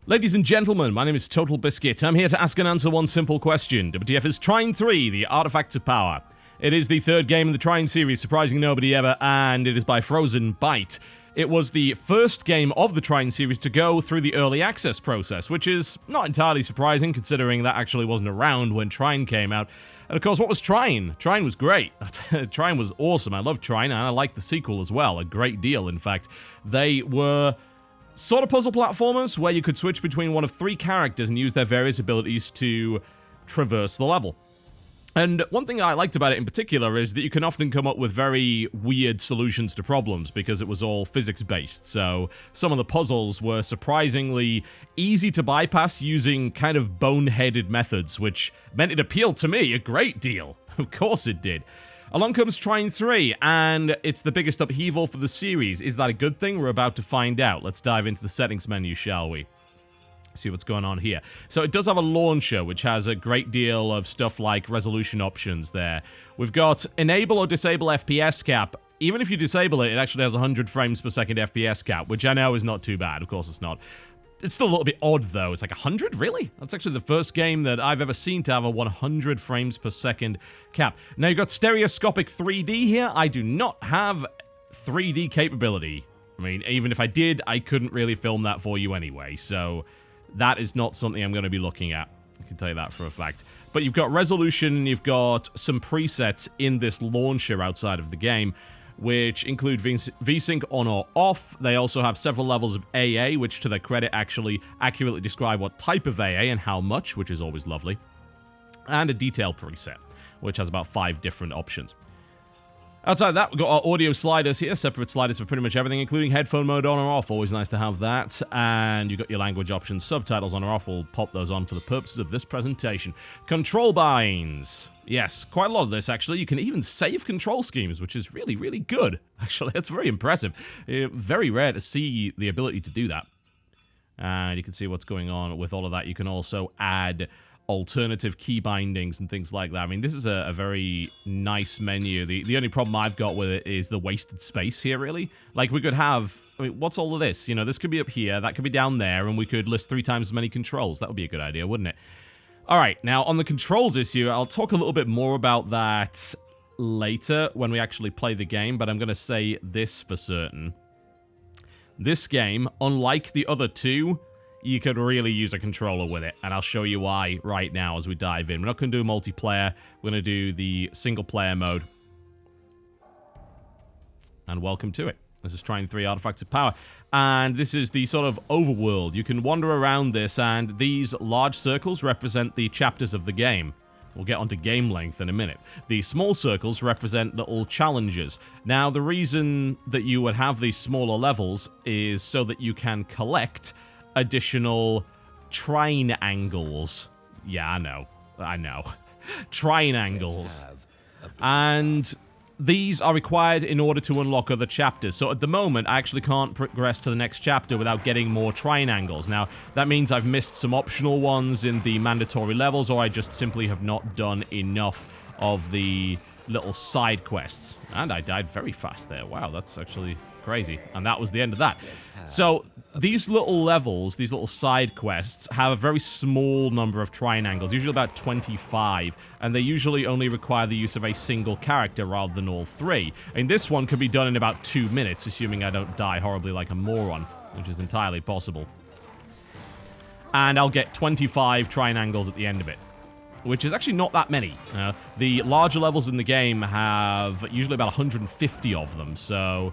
Ladies and gentlemen, my name is TotalBiscuit. I'm here to ask and answer one simple question. WTF is Trine 3, the Artifacts of Power. It is the third game in the Trine series, surprising nobody ever, and it is by Frozenbyte. It was the first game of the Trine series to go through the early access process, which is not entirely surprising considering that actually wasn't around when Trine came out. And of course, what was Trine? Trine was great. Trine was awesome. I love Trine, and I liked the sequel as well, a great deal, in fact. They were sort of puzzle platformers where you could switch between one of three characters and use their various abilities to traverse the level. And one thing I liked about it in particular is that you can often come up with very weird solutions to problems because it was all physics-based. So some of the puzzles were surprisingly easy to bypass using kind of boneheaded methods, which meant it appealed to me a great deal. Of course it did. Along comes Trine 3, and it's the biggest upheaval for the series. Is that a good thing? We're about to find out. Let's dive into the settings menu, shall we? See what's going on here. So it does have a launcher, which has a great deal of stuff like resolution options there. We've got enable or disable FPS cap. Even if you disable it, it actually has 100 frames per second FPS cap, which I know is not too bad. Of course it's not. It's still a little bit odd, though. It's like 100? Really? That's actually the first game that I've ever seen to have a 100 frames per second cap. Now, you've got stereoscopic 3D here. I do not have 3D capability. I mean, even if I did, I couldn't really film that for you anyway. So that is not something I'm going to be looking at. I can tell you that for a fact. But you've got resolution, and you've got some presets in this launcher outside of the game, which include VSync on or off. They also have several levels of AA, which to their credit actually accurately describe what type of AA and how much, which is always lovely. And a detail preset, which has about 5 different options. Outside of that, we've got our audio sliders here, separate sliders for pretty much everything, including headphone mode on or off. Always nice to have that. And you've got your language options, subtitles on or off. We'll pop those on for the purposes of this presentation. Control binds. Yes, quite a lot of this, actually. You can even save control schemes, which is really, really good. Actually, that's very impressive. Very rare to see the ability to do that. And you can see what's going on with all of that. You can also add alternative key bindings and things like that. I mean, this is a very nice menu. The only problem I've got with it is the wasted space here, really. Like, we could have, I mean, what's all of this? You know, this could be up here, that could be down there, and we could list 3 times as many controls. That would be a good idea, wouldn't it? Alright, now on the controls issue, I'll talk a little bit more about that later when we actually play the game, but I'm going to say this for certain. This game, unlike the other two, you could really use a controller with it, and I'll show you why right now as we dive in. We're not going to do multiplayer, we're going to do the single-player mode. And welcome to it. This is Trine 3 Artifacts of Power, and this is the sort of overworld. You can wander around this, and these large circles represent the chapters of the game. We'll get onto game length in a minute. The small circles represent little challenges. Now, the reason that you would have these smaller levels is so that you can collect additional Trine angles. Yeah, I know. Trine angles. And these are required in order to unlock other chapters. So at the moment, I actually can't progress to the next chapter without getting more Trine angles. Now, that means I've missed some optional ones in the mandatory levels, or I just simply have not done enough of the little side quests. And I died very fast there. Wow, that's actually crazy. And that was the end of that. So these little levels, these little side quests, have a very small number of Trine angles, usually about 25, and they usually only require the use of a single character rather than all 3. And this one could be done in about 2 minutes, assuming I don't die horribly like a moron, which is entirely possible. And I'll get 25 Trine angles at the end of it, which is actually not that many. The larger levels in the game have usually about 150 of them, so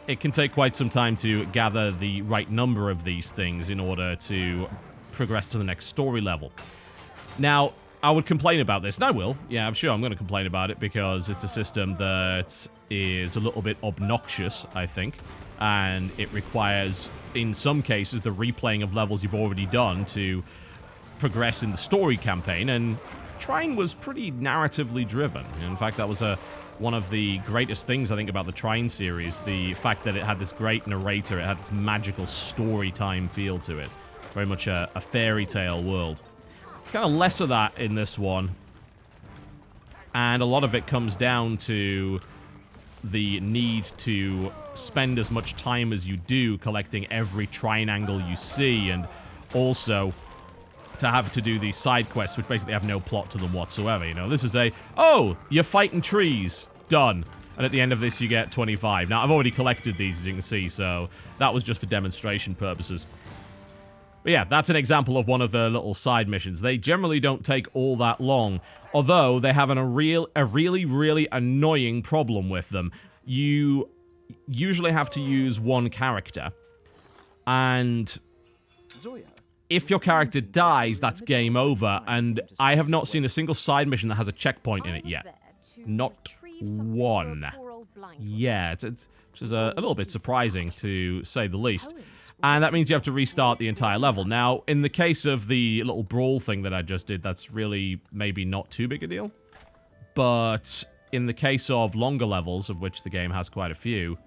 it can take quite some time to gather the right number of these things in order to progress to the next story level. Now, I would complain about this, and I will. Yeah, I'm sure I'm going to complain about it because it's a system that is a little bit obnoxious, I think, and it requires, in some cases, the replaying of levels you've already done to progress in the story campaign, and Trine was pretty narratively driven. In fact, that was one of the greatest things, I think, about the Trine series, the fact that it had this great narrator, it had this magical story time feel to it. Very much a fairy tale world. It's kind of less of that in this one, and a lot of it comes down to the need to spend as much time as you do collecting every Trine angle you see, and also to have to do these side quests, which basically have no plot to them whatsoever. You know, this is oh, you're fighting trees. Done. And at the end of this, you get 25. Now, I've already collected these, as you can see, so that was just for demonstration purposes. But yeah, that's an example of one of the little side missions. They generally don't take all that long, although they have a really, really annoying problem with them. You usually have to use one character, and if your character dies, that's game over, and I have not seen a single side mission that has a checkpoint in it yet. Not one. Yeah, which is a little bit surprising, to say the least. And that means you have to restart the entire level. Now, in the case of the little brawl thing that I just did, that's really maybe not too big a deal. But in the case of longer levels, of which the game has quite a few,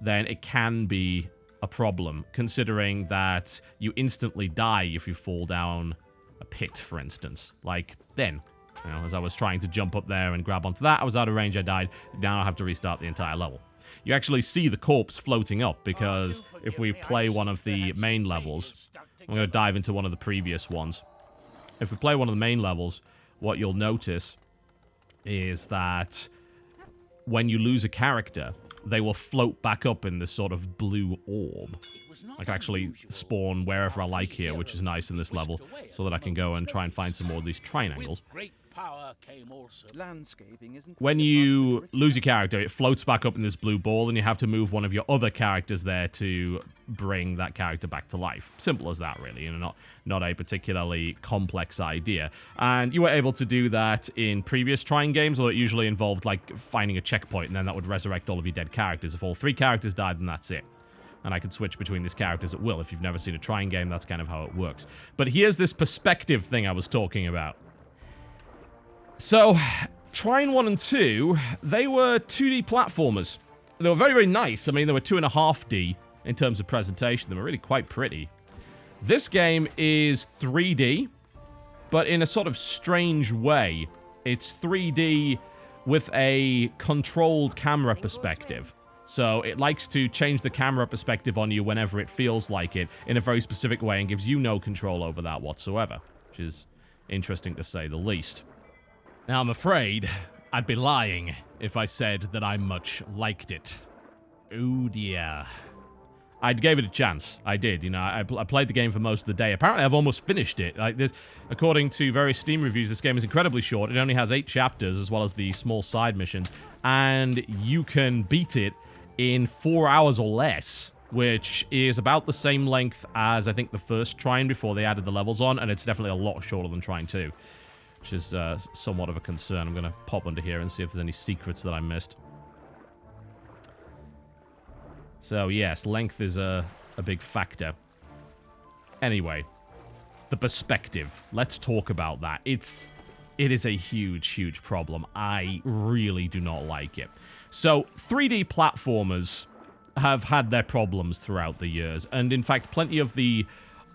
then it can be a problem, considering that you instantly die if you fall down a pit, for instance. Like then, you know, as I was trying to jump up there and grab onto that, I was out of range, I died. Now I have to restart the entire level. You actually see the corpse floating up, because if we play one of the main levels, I'm going to dive into one of the previous ones. If we play one of the main levels, what you'll notice is that when you lose a character, they will float back up in this sort of blue orb. I can actually spawn wherever I like here, which is nice in this level, so that I can go and try and find some more of these triangles. When you lose your character, it floats back up in this blue ball, and you have to move one of your other characters there to bring that character back to life. Simple as that, really. You know, not a particularly complex idea. And you were able to do that in previous Trine games, although it usually involved, like, finding a checkpoint, and then that would resurrect all of your dead characters. If all 3 characters died, then that's it. And I can switch between these characters at will. If you've never seen a Trine game, that's kind of how it works. But here's this perspective thing I was talking about. So, Trine 1 and 2, they were 2D platformers. They were very, very nice. I mean, they were 2.5D in terms of presentation. They were really quite pretty. This game is 3D, but in a sort of strange way. It's 3D with a controlled camera perspective. So it likes to change the camera perspective on you whenever it feels like it in a very specific way, and gives you no control over that whatsoever, which is interesting to say the least. Now, I'm afraid I'd be lying if I said that I much liked it. Oh dear. I gave it a chance. I did. You know, I played the game for most of the day. Apparently, I've almost finished it. Like this, according to various Steam reviews, this game is incredibly short. It only has 8 chapters, as well as the small side missions, and you can beat it in 4 hours or less, which is about the same length as, I think, the first Trine before they added the levels on, and it's definitely a lot shorter than Trine 2. Which is somewhat of a concern. I'm going to pop under here and see if there's any secrets that I missed. So, yes, length is a big factor. Anyway, the perspective. Let's talk about that. It is a huge, huge problem. I really do not like it. So, 3D platformers have had their problems throughout the years. And, in fact, plenty of the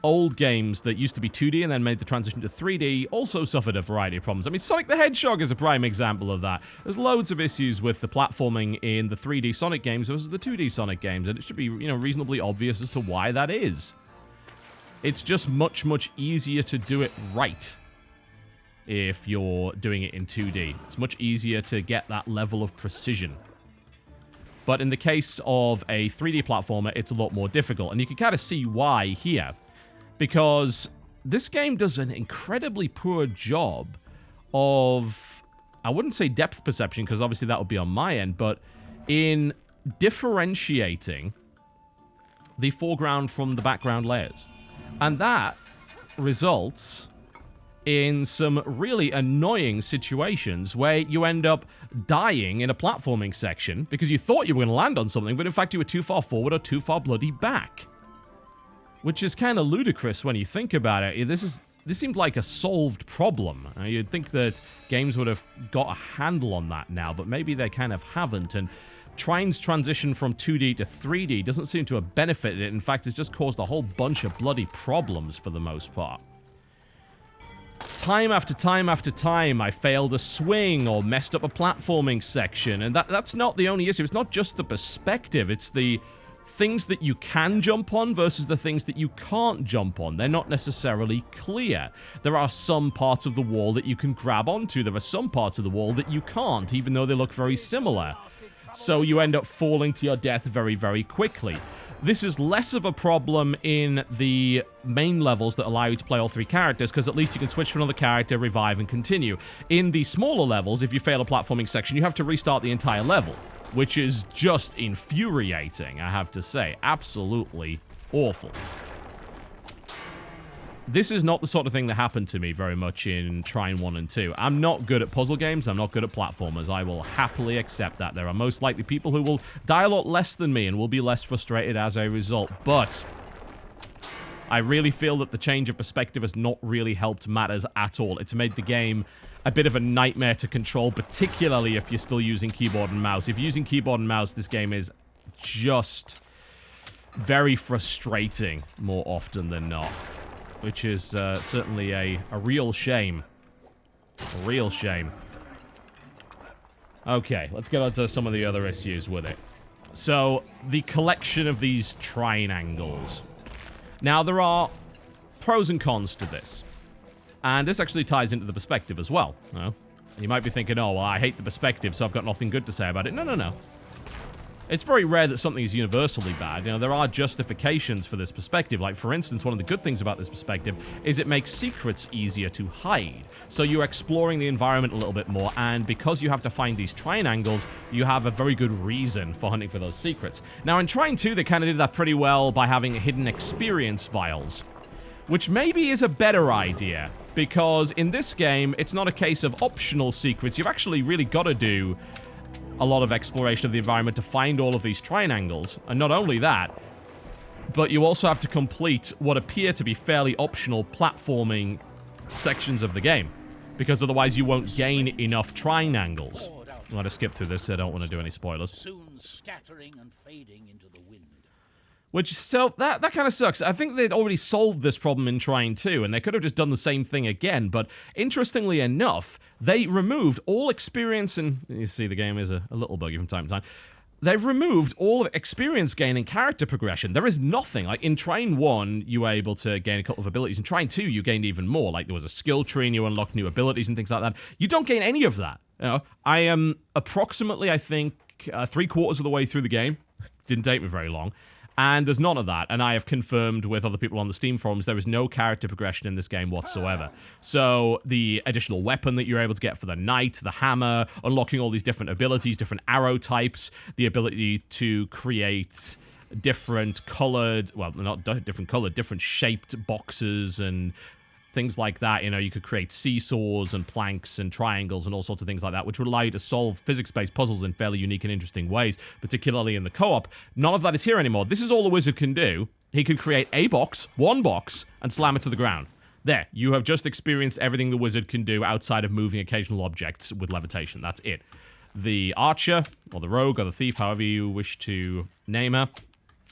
old games that used to be 2D and then made the transition to 3D also suffered a variety of problems. I mean, Sonic the Hedgehog is a prime example of that. There's loads of issues with the platforming in the 3D Sonic games versus the 2D Sonic games, and it should be, you know, reasonably obvious as to why that is. It's just much, much easier to do it right if you're doing it in 2D. It's much easier to get that level of precision. But in the case of a 3D platformer, it's a lot more difficult, and you can kind of see why here. Because this game does an incredibly poor job of, I wouldn't say depth perception, because obviously that would be on my end, but in differentiating the foreground from the background layers. And that results in some really annoying situations where you end up dying in a platforming section because you thought you were going to land on something, but in fact you were too far forward or too far bloody back. Which is kind of ludicrous when you think about it. This seemed like a solved problem. You'd think that games would have got a handle on that now, but maybe they kind of haven't. And Trine's transition from 2D to 3D doesn't seem to have benefited it. In fact, it's just caused a whole bunch of bloody problems for the most part. Time after time after time, I failed a swing or messed up a platforming section. And that's not the only issue. It's not just the perspective. It's the things that you can jump on versus the things that you can't jump on. They're not necessarily clear. There are some parts of the wall that you can grab onto. There are some parts of the wall that you can't, even though they look very similar. So you end up falling to your death very, very quickly. This is less of a problem in the main levels that allow you to play all 3 characters, because at least you can switch to another character, revive, and continue. In the smaller levels, if you fail a platforming section, you have to restart the entire level, which is just infuriating, I have to say. Absolutely awful. This is not the sort of thing that happened to me very much in Trine 1 and 2. I'm not good at puzzle games, I'm not good at platformers. I will happily accept that. There are most likely people who will die a lot less than me and will be less frustrated as a result. But I really feel that the change of perspective has not really helped matters at all. It's made the game a bit of a nightmare to control, particularly if you're still using keyboard and mouse. If you're using keyboard and mouse, this game is just very frustrating more often than not, which is certainly a real shame. A real shame. Okay, let's get on to some of the other issues with it. So, the collection of these Trine angles. Now, there are pros and cons to this. And this actually ties into the perspective as well. You know? You might be thinking, oh, well, I hate the perspective, so I've got nothing good to say about it. No, no, no. It's very rare that something is universally bad. You know, there are justifications for this perspective. Like, for instance, one of the good things about this perspective is it makes secrets easier to hide. So you're exploring the environment a little bit more, and because you have to find these Trine angles, you have a very good reason for hunting for those secrets. Now, in Trine 2, they kind of did that pretty well by having hidden experience vials, which maybe is a better idea, because in this game, it's not a case of optional secrets. You've actually really got to do a lot of exploration of the environment to find all of these Trine angles. And not only that, but you also have to complete what appear to be fairly optional platforming sections of the game, because otherwise you won't gain enough Trine angles. I'm going to skip through this because I don't want to do any spoilers. Soon scattering and fading into the wind. Which, so, that kind of sucks. I think they'd already solved this problem in Trine 2, and they could have just done the same thing again, but interestingly enough, they removed all experience, and you see the game is a little buggy from time to time. They've removed all experience gain and character progression. There is nothing. Like, in Trine 1, you were able to gain a couple of abilities. In Trine 2, you gained even more. Like, there was a skill tree, and you unlocked new abilities and things like that. You don't gain any of that. You know, I am approximately, I think, 3/4 of the way through the game. Didn't take me very long. And there's none of that, and I have confirmed with other people on the Steam forums there is no character progression in this game whatsoever. So the additional weapon that you're able to get for the knight, the hammer, unlocking all these different abilities, different arrow types, the ability to create different colored, well, not different colored, different shaped boxes and things like that. You know, you could create seesaws and planks and triangles and all sorts of things like that, which would allow you to solve physics-based puzzles in fairly unique and interesting ways, particularly in the co-op. None of that is here anymore. This is all the wizard can do. He can create a box, one box, and slam it to the ground. There, you have just experienced everything the wizard can do outside of moving occasional objects with levitation. That's it. The archer, or the rogue, or the thief, however you wish to name her,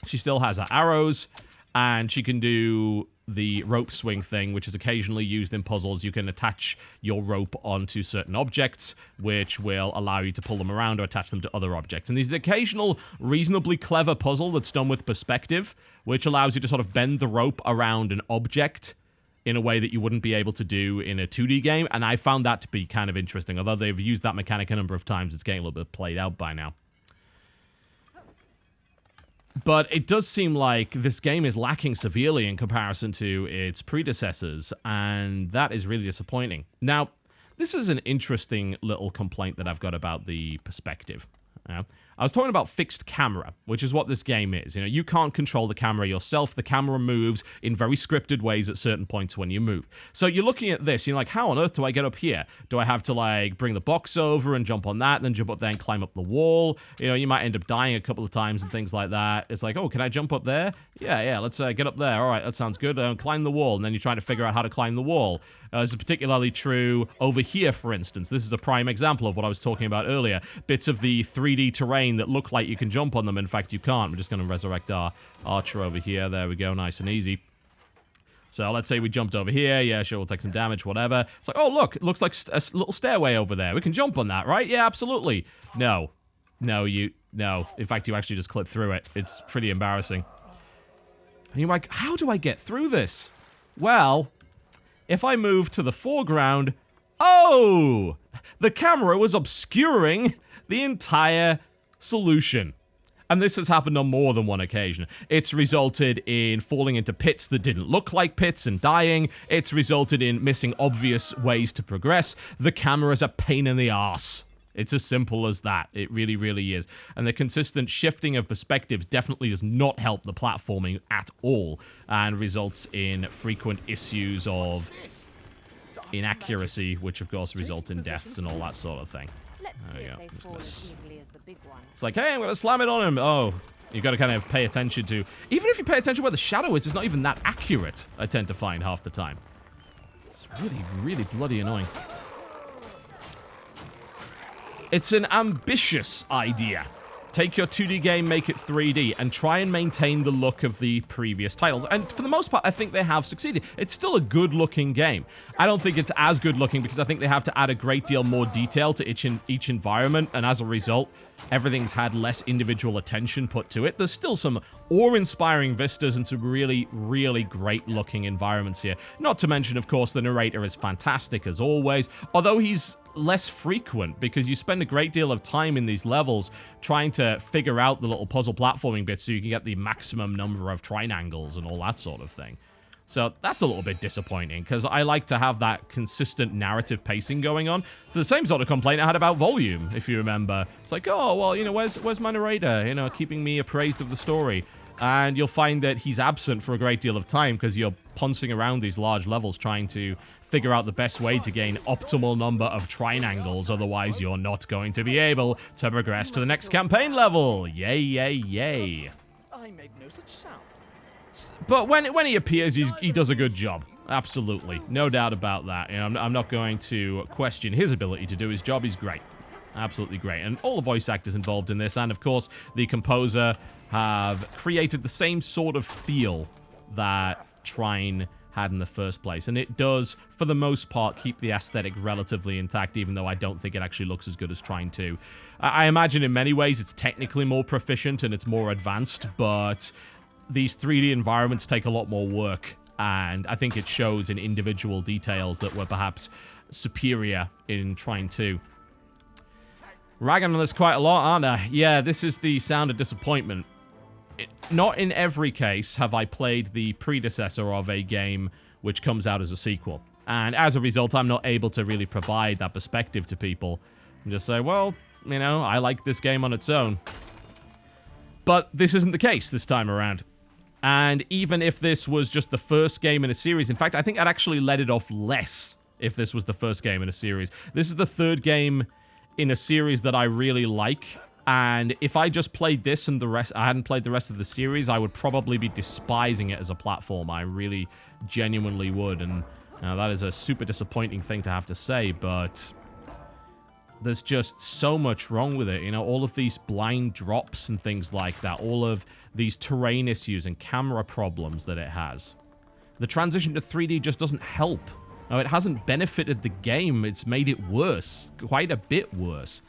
she still has her arrows, and she can do the rope swing thing, which is occasionally used in puzzles. You can attach your rope onto certain objects, which will allow you to pull them around or attach them to other objects. And there's the occasional reasonably clever puzzle that's done with perspective, which allows you to sort of bend the rope around an object in a way that you wouldn't be able to do in a 2D game, and I found that to be kind of interesting. Although they've used that mechanic a number of times, it's getting a little bit played out by now. But it does seem like this game is lacking severely in comparison to its predecessors, and that is really disappointing. Now, this is an interesting little complaint that I've got about the perspective. I was talking about fixed camera, which is what this game is. You know, you can't control the camera yourself. The camera moves in very scripted ways at certain points when you move. So you're looking at this, you're like, how on earth do I get up here? Do I have to, like, bring the box over and jump on that, then jump up there and climb up the wall? You know, you might end up dying a couple of times and things like that. It's like, oh, can I jump up there? Yeah, let's get up there. All right, that sounds good. Climb the wall, and then you're trying to figure out how to climb the wall. This is particularly true over here, for instance. This is a prime example of what I was talking about earlier. Bits of the 3D terrain that look like you can jump on them. In fact, you can't. We're just going to resurrect our archer over here. There we go. Nice and easy. So let's say we jumped over here. Yeah, sure, we'll take some damage, whatever. It's like, oh, look. It looks like a little stairway over there. We can jump on that, right? Yeah, absolutely. No. No, you No, in fact, you actually just clip through it. It's pretty embarrassing. And you're like, how do I get through this? Well, if I move to the foreground... Oh! The camera was obscuring the entire solution. And this has happened on more than one occasion. It's resulted in falling into pits that didn't look like pits and dying. It's resulted in missing obvious ways to progress. The camera's a pain in the arse. It's as simple as that. It really, really is. And the consistent shifting of perspectives definitely does not help the platforming at all, and results in frequent issues of inaccuracy, which of course result in deaths and all that sort of thing. There we go. It's like, hey, I'm gonna slam it on him. Oh, you've got to kind of pay attention to... Even if you pay attention where the shadow is, it's not even that accurate, I tend to find half the time. It's really, really bloody annoying. It's an ambitious idea. Take your 2D game, make it 3D, and try and maintain the look of the previous titles. And for the most part, I think they have succeeded. It's still a good-looking game. I don't think it's as good-looking because I think they have to add a great deal more detail to each environment, and as a result, everything's had less individual attention put to it. There's still some awe-inspiring vistas and some really, really great-looking environments here. Not to mention, of course, the narrator is fantastic as always, although he's less frequent because you spend a great deal of time in these levels trying to figure out the little puzzle platforming bits so you can get the maximum number of Trine angles and all that sort of thing. So that's a little bit disappointing because I like to have that consistent narrative pacing going on. It's the same sort of complaint I had about volume, if you remember. It's like, oh, well, you know, where's my narrator, you know, keeping me appraised of the story? And you'll find that he's absent for a great deal of time because you're pouncing around these large levels trying to figure out the best way to gain optimal number of Trine angles, otherwise you're not going to be able to progress to the next campaign level. Yay, yay, yay. I made no such sound. But when he appears, he does a good job. Absolutely. No doubt about that. You know, I'm not going to question his ability to do his job. He's great. Absolutely great. And all the voice actors involved in this, and of course, the composer, have created the same sort of feel that Trine had in the first place. And it does, for the most part, keep the aesthetic relatively intact, even though I don't think it actually looks as good as Trine 2. I imagine in many ways it's technically more proficient and it's more advanced, but these 3D environments take a lot more work, and I think it shows in individual details that were perhaps superior in Trine 2. Ragging on this quite a lot, aren't I? Yeah, this is the sound of disappointment. Not in every case have I played the predecessor of a game which comes out as a sequel. And as a result, I'm not able to really provide that perspective to people. And just say, well, you know, I like this game on its own. But this isn't the case this time around. And even if this was just the first game in a series, in fact, I think I'd actually let it off less if this was the first game in a series. This is the third game in a series that I really like. And if I just played this and I hadn't played the rest of the series, I would probably be despising it as a platform. I really genuinely would. And that is a super disappointing thing to have to say, but there's just so much wrong with it. You know, all of these blind drops and things like that, all of these terrain issues and camera problems that it has. The transition to 3D just doesn't help. No, it hasn't benefited the game. It's made it worse, quite a bit worse.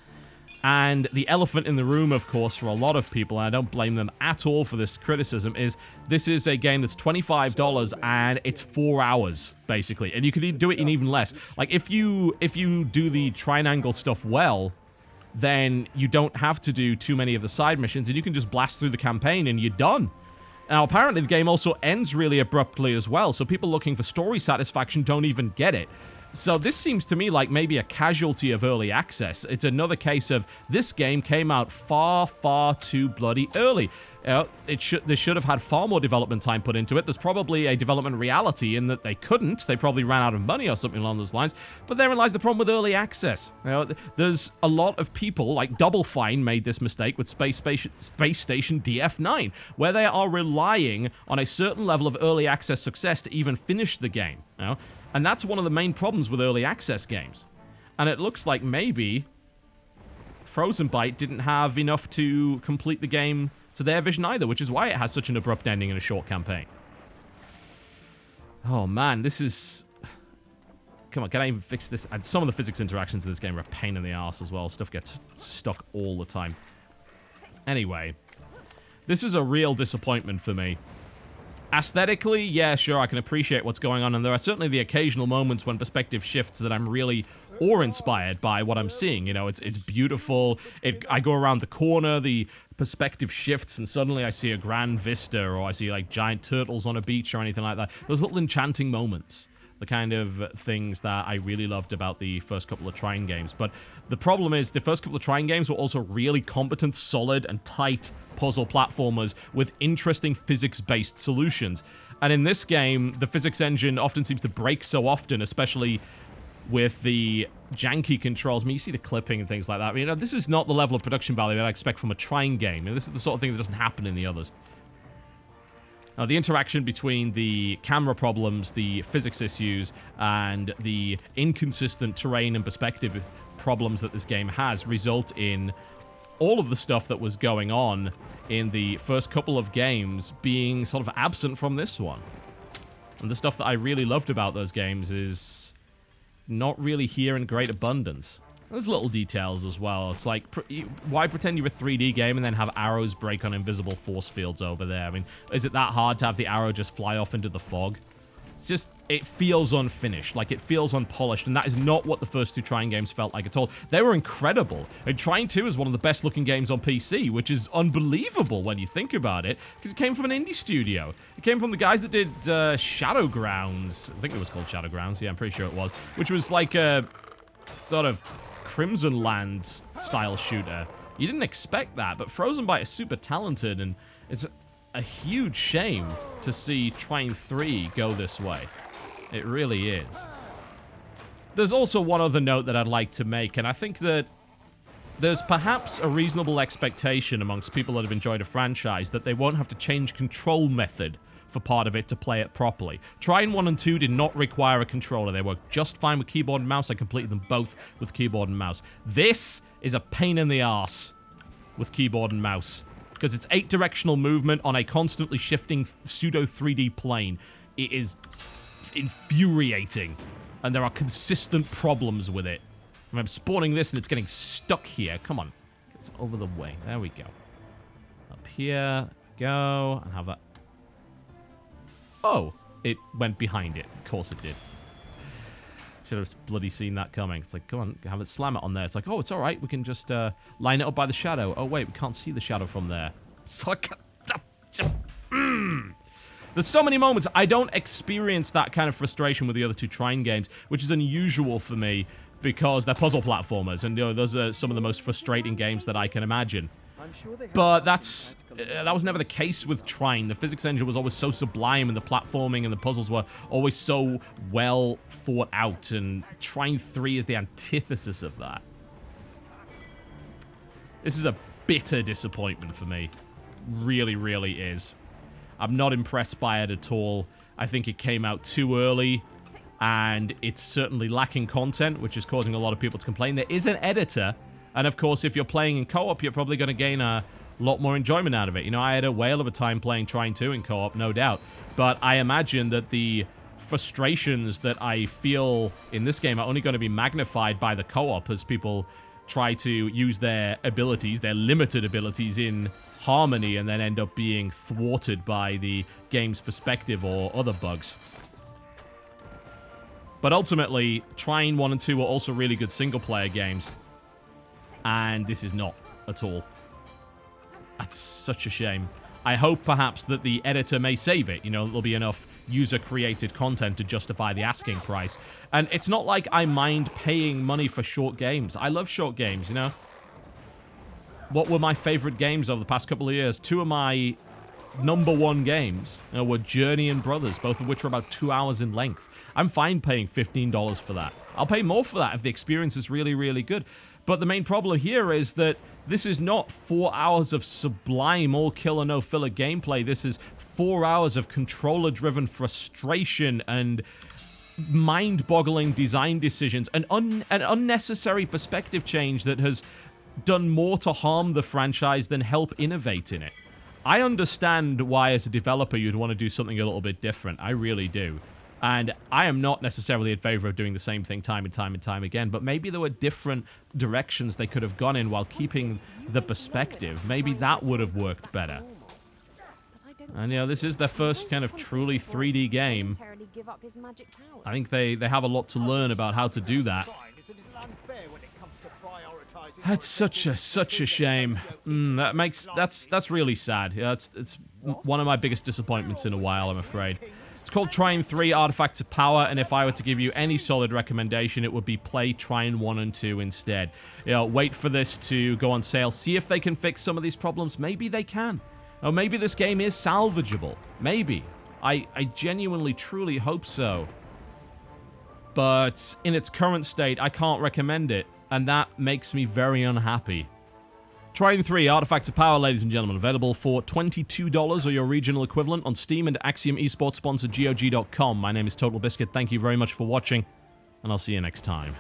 And the elephant in the room, of course, for a lot of people, and I don't blame them at all for this criticism, is this is a game that's $25 and it's 4 hours, basically. And you could do it in even less. Like, if you do the Trine angle stuff well, then you don't have to do too many of the side missions, and you can just blast through the campaign and you're done. Now, apparently the game also ends really abruptly as well, so people looking for story satisfaction don't even get it. So this seems to me like maybe a casualty of early access. It's another case of this game came out far, far too bloody early. They should have had far more development time put into it. There's probably a development reality in that they couldn't. They probably ran out of money or something along those lines. But therein lies the problem with early access. There's a lot of people, like Double Fine made this mistake with Space Station DF9, where they are relying on a certain level of early access success to even finish the game. And that's one of the main problems with early access games. And it looks like maybe Frozenbyte didn't have enough to complete the game to their vision either, which is why it has such an abrupt ending in a short campaign. Oh man, this is... Come on, can I even fix this? And some of the physics interactions in this game are a pain in the ass as well. Stuff gets stuck all the time. Anyway, this is a real disappointment for me. Aesthetically, yeah, sure, I can appreciate what's going on, and there are certainly the occasional moments when perspective shifts that I'm really awe-inspired by what I'm seeing. You know, it's beautiful. I go around the corner, the perspective shifts, and suddenly I see a grand vista, or I see, like, giant turtles on a beach or anything like that. Those little enchanting moments. The kind of things that I really loved about the first couple of Trine games. But the problem is, the first couple of Trine games were also really competent, solid, and tight puzzle platformers with interesting physics-based solutions. And in this game, the physics engine often seems to break so often, especially with the janky controls. I mean, you see the clipping and things like that. I mean, you know, this is not the level of production value that I expect from a Trine game. And this is the sort of thing that doesn't happen in the others. Now, the interaction between the camera problems, the physics issues, and the inconsistent terrain and perspective problems that this game has result in all of the stuff that was going on in the first couple of games being sort of absent from this one. And the stuff that I really loved about those games is not really here in great abundance. There's little details as well. It's like, why pretend you're a 3D game and then have arrows break on invisible force fields over there? I mean, is it that hard to have the arrow just fly off into the fog? It's just, it feels unfinished, like it feels unpolished, and that is not what the first two Trine games felt like at all. They were incredible. And Trine 2 is one of the best looking games on PC, which is unbelievable when you think about it, because it came from an indie studio. It came from the guys that did Shadowgrounds. I think it was called Shadowgrounds, yeah, I'm pretty sure it was, which was like a sort of Crimson Lands style shooter. You didn't expect that, but Frozenbyte is super talented, and it's a huge shame to see Trine 3 go this way. It really is. There's also one other note that I'd like to make, and I think that there's perhaps a reasonable expectation amongst people that have enjoyed a franchise that they won't have to change control method for part of it to play it properly. Trine 1 and 2 did not require a controller. They worked just fine with keyboard and mouse. I completed them both with keyboard and mouse. This is a pain in the arse with keyboard and mouse, because it's 8-directional movement on a constantly shifting pseudo 3D plane. It is infuriating, and there are consistent problems with it. I'm spawning this and it's getting stuck here. Come on. It's over the way. There we go. Up here. Go. And have that. Oh, it went behind it. Of course it did. Should have bloody seen that coming. It's like, come on, have it slam it on there. It's like, oh, it's all right. We can just line it up by the shadow. Oh, wait, we can't see the shadow from there. So I can't, just... There's so many moments. I don't experience that kind of frustration with the other two Trine games, which is unusual for me because they're puzzle platformers. And, you know, those are some of the most frustrating games that I can imagine. But that was never the case with Trine. The physics engine was always so sublime, and the platforming and the puzzles were always so well thought out, and Trine 3 is the antithesis of that. This is a bitter disappointment for me. Really, really is. I'm not impressed by it at all. I think it came out too early, and it's certainly lacking content, which is causing a lot of people to complain. There is an editor. And of course, if you're playing in co-op, you're probably going to gain a lot more enjoyment out of it. You know, I had a whale of a time playing Trine 2 in co-op, no doubt. But I imagine that the frustrations that I feel in this game are only going to be magnified by the co-op as people try to use their abilities, their limited abilities, in harmony, and then end up being thwarted by the game's perspective or other bugs. But ultimately, Trine 1 and 2 are also really good single-player games. And this is not at all. That's such a shame. I hope perhaps that the editor may save it. You know, there'll be enough user-created content to justify the asking price. And it's not like I mind paying money for short games. I love short games, you know? What were my favorite games over the past couple of years? Two of my #1 games, you know, were Journey and Brothers, both of which are about 2 hours in length. I'm fine paying $15 for that. I'll pay more for that if the experience is really, really good. But the main problem here is that this is not 4 hours of sublime, all-killer, no-filler gameplay. This is 4 hours of controller-driven frustration and mind-boggling design decisions, an unnecessary perspective change that has done more to harm the franchise than help innovate in it. I understand why, as a developer, you'd want to do something a little bit different. I really do. And I am not necessarily in favor of doing the same thing time and time and time again, but maybe there were different directions they could have gone in while keeping the perspective. Maybe that would have worked better. And, you know, this is their first kind of truly 3D game. I think they have a lot to learn about how to do that. That's such a shame. That's really sad. Yeah, it's one of my biggest disappointments in a while, I'm afraid. It's called Trine 3 Artifacts of Power, and if I were to give you any solid recommendation, it would be play Trine 1 and 2 instead. You know, wait for this to go on sale, see if they can fix some of these problems. Maybe they can. Or maybe this game is salvageable. Maybe. I genuinely, truly hope so. But in its current state, I can't recommend it, and that makes me very unhappy. Trine 3 Artifacts of Power, ladies and gentlemen, available for $22 or your regional equivalent on Steam and Axiom Esports sponsor GOG.com. My name is TotalBiscuit. Thank you very much for watching, and I'll see you next time.